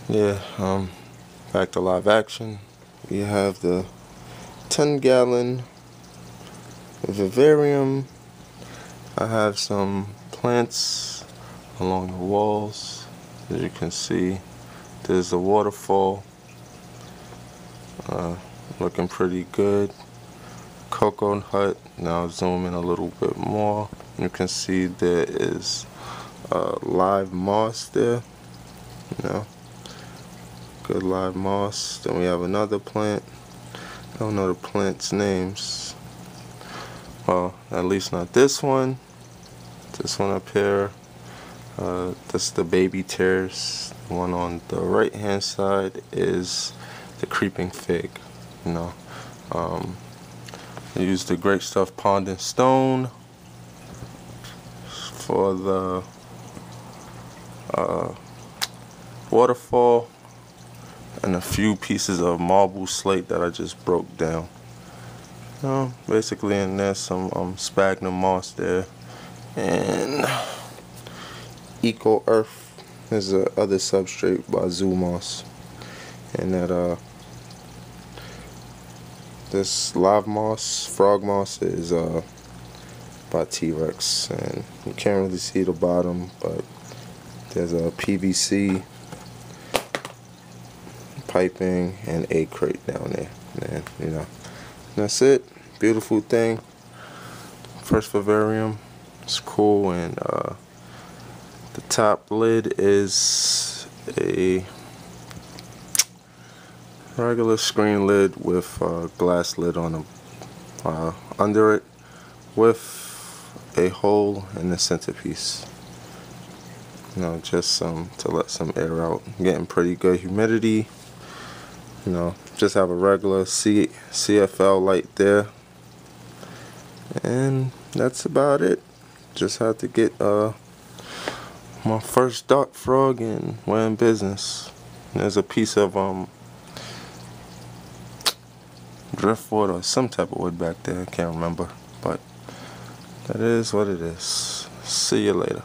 Yeah, back to live action. We have the 10-gallon Vivarium. I have some plants along the walls. As you can see, there's a waterfall. Looking pretty good. Coconut hut. Now zoom in a little bit more. You can see there is live moss there. You know, good live moss. Then we have another plant. I don't know the plant's names. Well, at least not this one. This one up here. That's the baby tears. The one on the right hand side is the creeping fig. You know, I used the great stuff pond and stone for the waterfall, and a few pieces of marble slate that I just broke down. Basically, and there's some sphagnum moss there, and Eco Earth is the other substrate by Zoo Moss, and that this live moss, frog moss, is by T-Rex, and you can't really see the bottom, but there's a PVC piping and egg crate down there, and you know, that's it. Beautiful thing. First Vivarium. It's cool, and the top lid is a regular screen lid with a glass lid on the under it, with a hole in the centerpiece. You know, just to let some air out. Getting pretty good humidity. You know, just have a regular CFL light there, and that's about it. Just had to get my first dark frog, and we're in business. There's a piece of driftwood or some type of wood back there. I can't remember, but that is what it is. See you later.